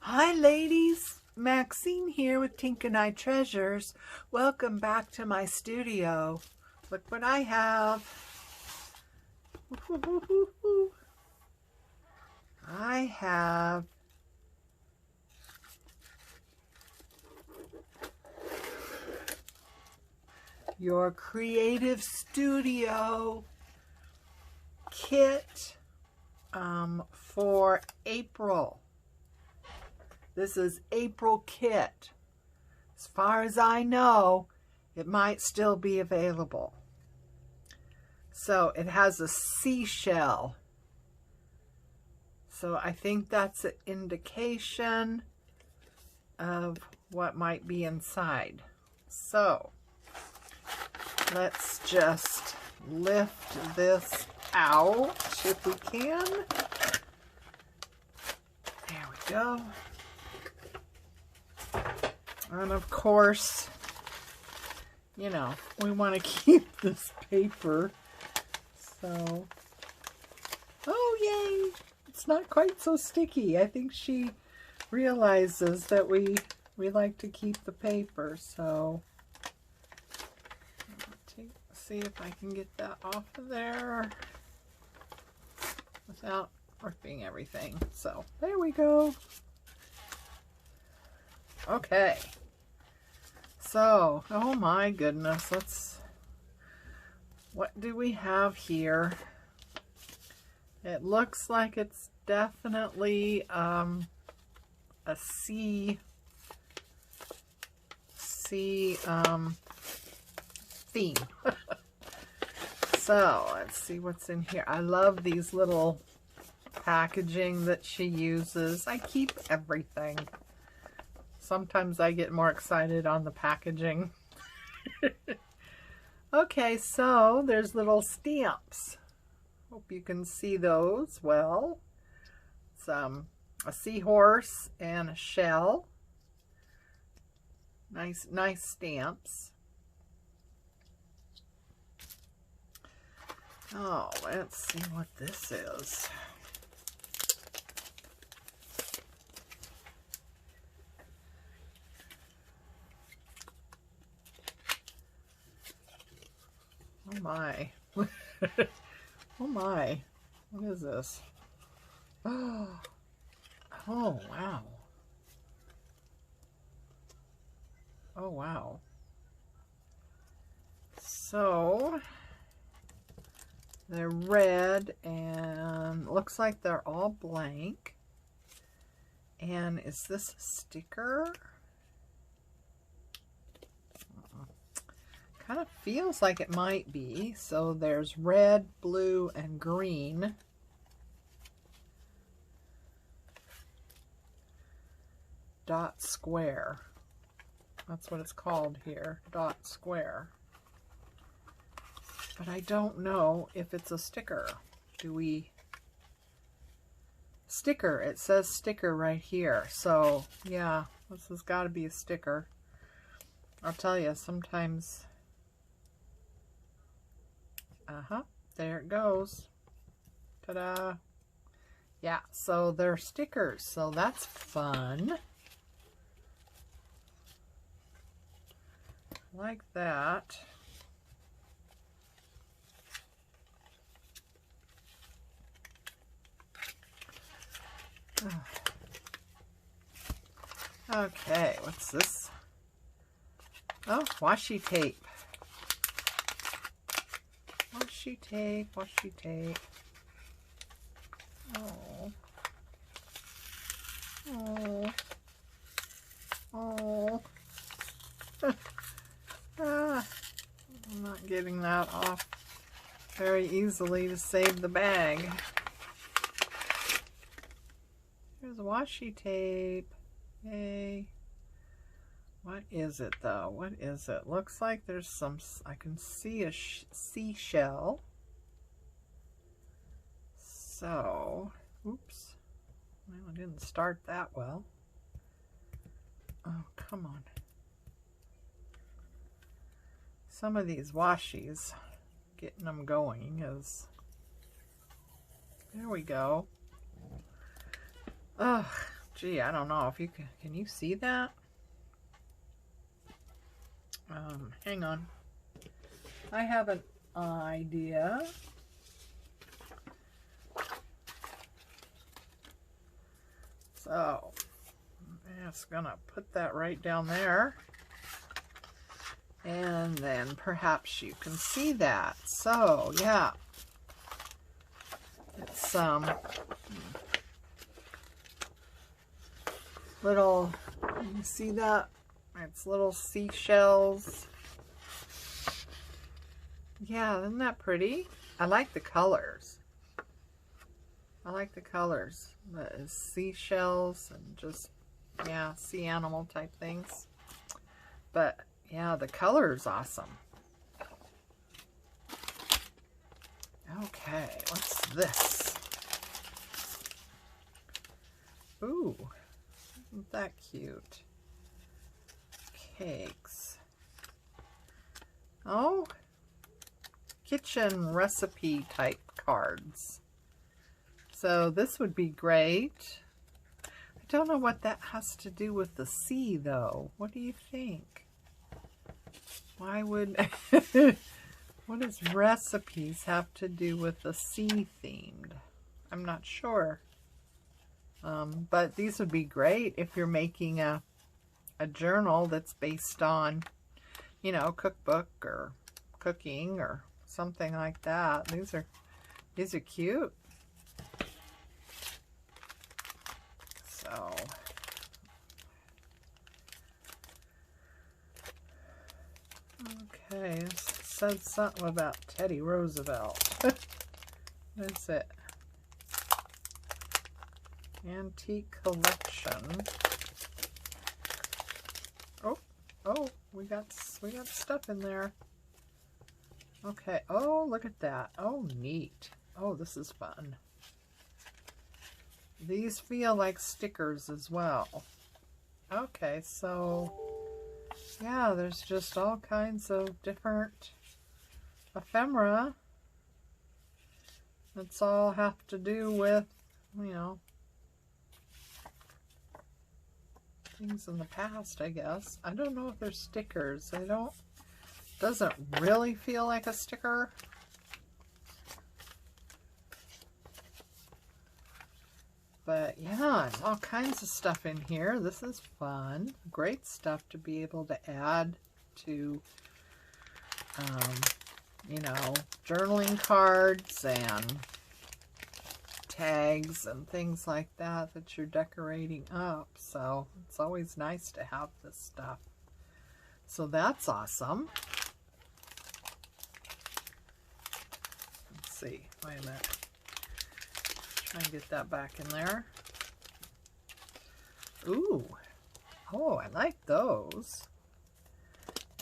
Hi ladies, Maxine here with Tink and I Treasures. Welcome back to my studio. Look what I have. I have your creative studio kit for April. This is April kit. As far as I know, it might still be available. So it has a seashell. So I think that's an indication of what might be inside. So let's just lift this out if we can. There we go. And of course, you know, we want to keep this paper. So, oh yay! It's not quite so sticky. I think she realizes that we like to keep the paper. So, see if I can get that off of there without ripping everything. So, there we go. Okay. So, oh my goodness, what do we have here? It looks like it's definitely a sea theme. So, let's see what's in here. I love these little packaging that she uses. I keep everything. Sometimes I get more excited on the packaging. Okay, so there's little stamps. Hope you can see those well. It's a seahorse and a shell. Nice stamps. Oh, let's see what this is. Oh my. Oh my. What is this? Oh wow. Oh wow. So they're red and looks like they're all blank. And is this a sticker? Kind of feels like it might be. So there's red, blue, and green. Dot square. That's what it's called here. Dot square. But I don't know if it's a sticker. Sticker. It says sticker right here. So yeah, this has got to be a sticker. I'll tell you, sometimes... there it goes. Ta-da. Yeah, so they're stickers, so that's fun. Like that. Okay, what's this? Oh, washi tape. Washi tape, washi tape. Oh. Oh. Oh. I'm not getting that off very easily to save the bag. Here's washi tape. Yay. What is it though? What is it? Looks like there's some, I can see a seashell. So, oops. Well, I didn't start that well. Oh, come on. Some of these washies, getting them going is, there we go. Ugh, Gee, I don't know if you can you see that? Hang on. I have an idea. So, I'm just gonna put that right down there. And then perhaps you can see that. So, yeah. It's little, you see that? It's little seashells. Yeah, isn't that pretty? I like the colors. I like the colors. The seashells and just, yeah, sea animal type things. But, yeah, the color is awesome. Okay, what's this? Ooh, isn't that cute? Cakes. Oh, kitchen recipe type cards. So this would be great. I don't know what that has to do with the sea, though. What do you think? Why would... What does recipes have to do with the sea themed? I'm not sure. But these would be great if you're making a journal that's based on, you know, cookbook or cooking or something like that. These are cute. So, okay, it said something about Teddy Roosevelt. What is it? Antique collection. Oh, we got stuff in there. Okay. Oh, look at that. Oh, neat. Oh, this is fun. These feel like stickers as well. Okay, so yeah, there's just all kinds of different ephemera. That's all have to do with, you know, things in the past, I guess. I don't know if they're stickers. Doesn't really feel like a sticker. But yeah, all kinds of stuff in here. This is fun. Great stuff to be able to add to, you know, journaling cards and tags and things like that you're decorating up. So it's always nice to have this stuff. So that's awesome. Let's see. Wait a minute. Try and get that back in there. Ooh. Oh, I like those.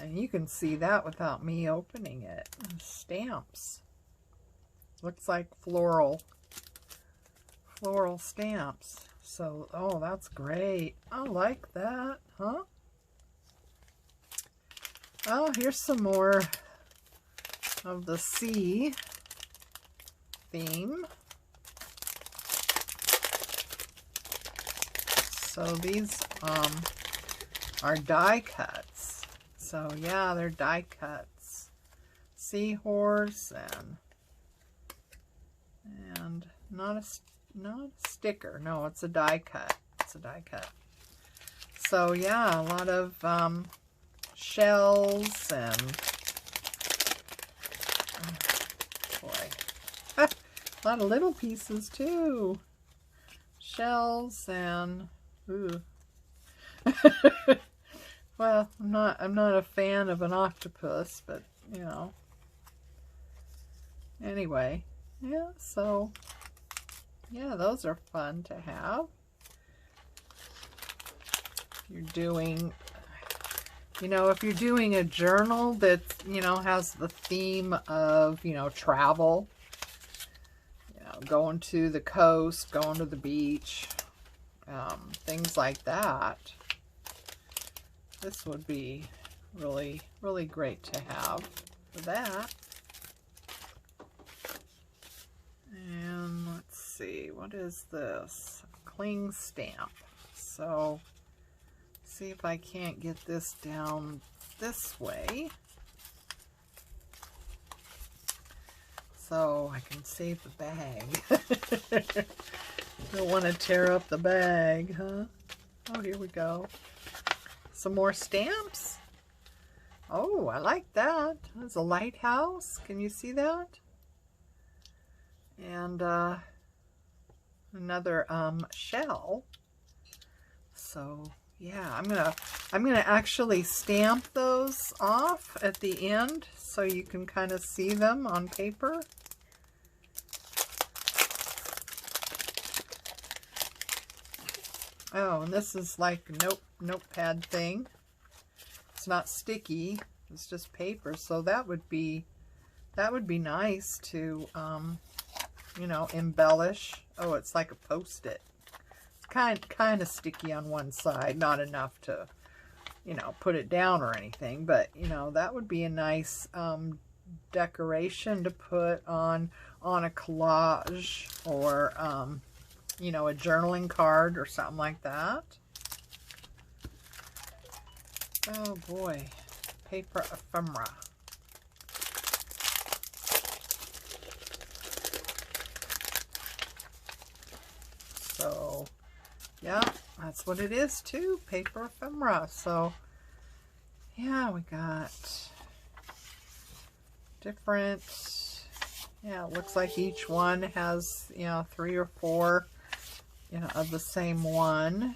And you can see that without me opening it. Stamps. Looks like floral stamps. So, oh, that's great. I like that, huh? Oh, here's some more of the sea theme. So these are die cuts. So yeah, they're die cuts. Seahorse and not a sticker. No, it's a die cut. It's a die cut. So yeah, a lot of shells and boy, a lot of little pieces too. Shells and ooh. Well, I'm not a fan of an octopus, but you know. Anyway, yeah, so yeah, those are fun to have. You're doing, you know, if you're doing a journal that, you know, has the theme of, you know, travel, you know, going to the coast, going to the beach, things like that, this would be really, really great to have for that. And let's see, what is this? Cling stamp. So, see if I can't get this down this way. So I can save the bag. Don't want to tear up the bag, huh? Oh, here we go. Some more stamps. Oh, I like that. There's a lighthouse. Can you see that? And another shell. So yeah, I'm gonna actually stamp those off at the end so you can kind of see them on paper. Oh, and this is like a notepad thing. It's not sticky, it's just paper, so that would be nice to you know, embellish. Oh, it's like a Post-it. It's kind of sticky on one side, not enough to, you know, put it down or anything, but you know, that would be a nice decoration to put on a collage, or you know, a journaling card or something like that. Oh boy, paper ephemera. So yeah, that's what it is too, paper ephemera. So yeah, we got different, yeah, it looks like each one has, you know, 3 or 4, you know, of the same one.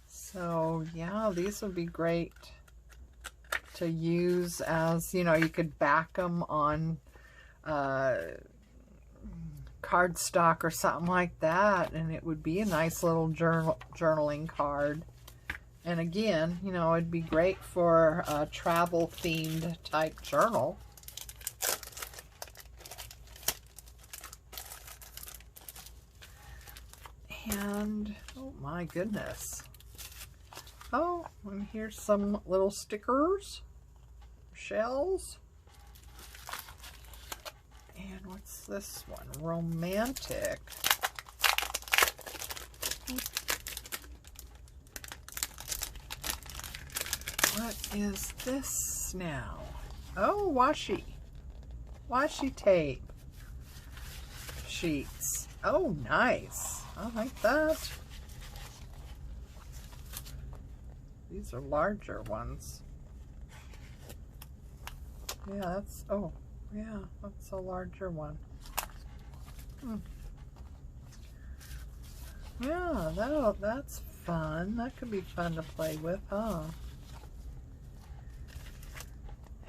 So yeah, these would be great to use as, you know, you could back them on cardstock or something like that, and it would be a nice little journaling card. And again, you know, it'd be great for a travel themed type journal. And oh my goodness. Oh, and here's some little stickers, shells. And what's this one? Romantic. What is this now? Oh, washi tape sheets. Oh, nice. I like that. These are larger ones. Yeah, that's, oh, yeah, that's a larger one. Yeah, that's fun. That could be fun to play with, huh?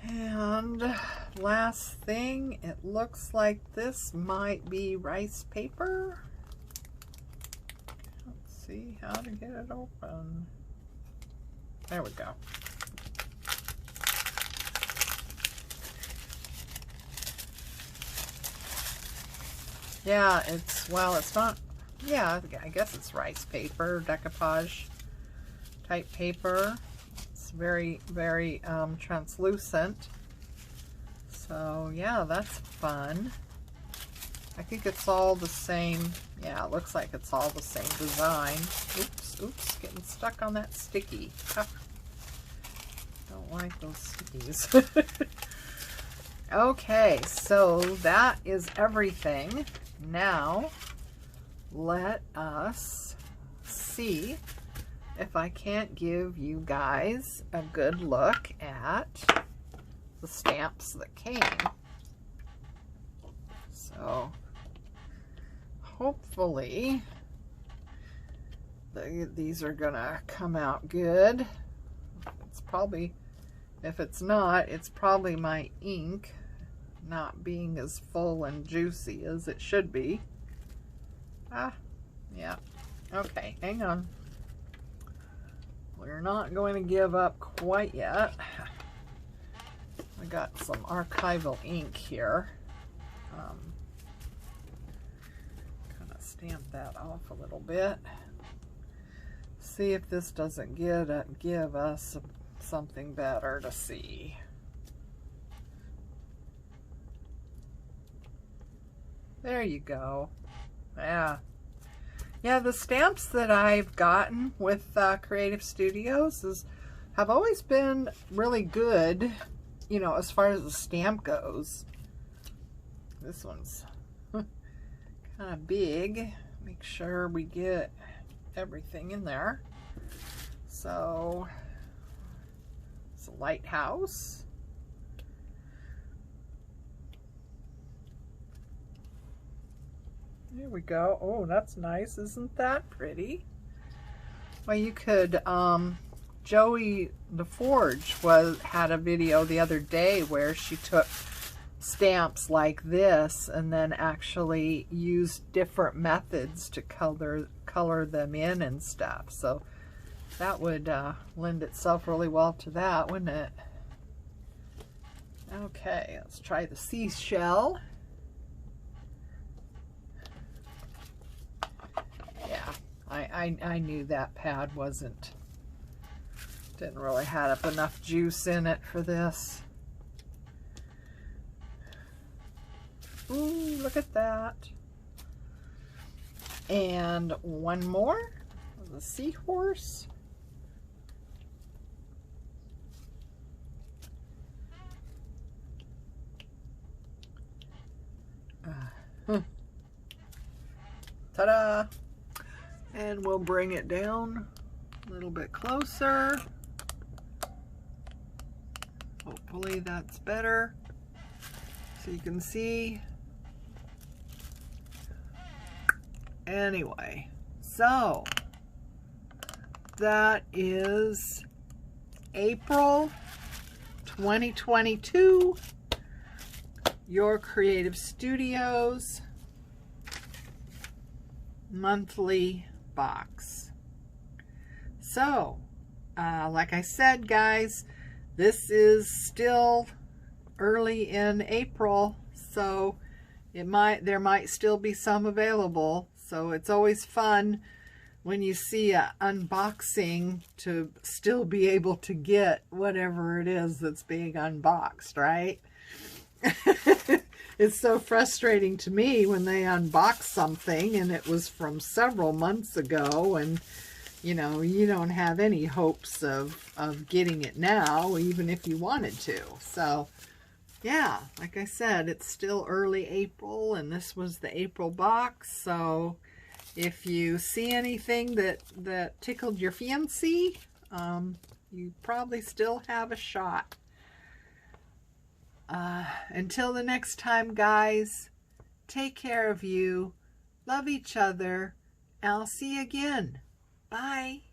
And last thing, it looks like this might be rice paper. Let's see how to get it open. There we go. Yeah, it's, well, it's not, yeah, I guess it's rice paper, decoupage type paper. It's very, very translucent. So yeah, that's fun. I think it's all the same. Yeah, it looks like it's all the same design. Oops, getting stuck on that sticky. Don't like those stickies. Okay, so that is everything. Now, let us see if I can't give you guys a good look at the stamps that came. So, hopefully, these are gonna come out good. It's probably, if it's not, it's probably my ink not being as full and juicy as it should be. Yeah. Okay, hang on. We're not going to give up quite yet. I got some archival ink here. Kind of stamp that off a little bit. See if this doesn't give us something better to see. There you go. Yeah, Yeah, the stamps that I've gotten with Creative Studios have always been really good, you know, as far as the stamp goes. This one's kind of big. Make sure we get everything in there. So, it's a lighthouse. There we go. Oh, that's nice. Isn't that pretty? Well, you could, Joey the Forge had a video the other day where she took stamps like this and then actually used different methods to color them in and stuff. So that would lend itself really well to that, wouldn't it? Okay, let's try the seashell. Yeah, I knew that pad didn't really have enough juice in it for this. Ooh, look at that. And one more, the seahorse. Ta-da! And we'll bring it down a little bit closer. Hopefully that's better. So you can see. Anyway, so that is April 2022. Your Creative Studios monthly box. So, like I said, guys, this is still early in April, so there might still be some available. So it's always fun when you see an unboxing to still be able to get whatever it is that's being unboxed, right? It's so frustrating to me when they unbox something and it was from several months ago, and you know, you don't have any hopes of getting it now, even if you wanted to. So yeah, like I said, it's still early April, and this was the April box. So if you see anything that tickled your fancy, you probably still have a shot. Until the next time, guys, take care of you, love each other, and I'll see you again. Bye.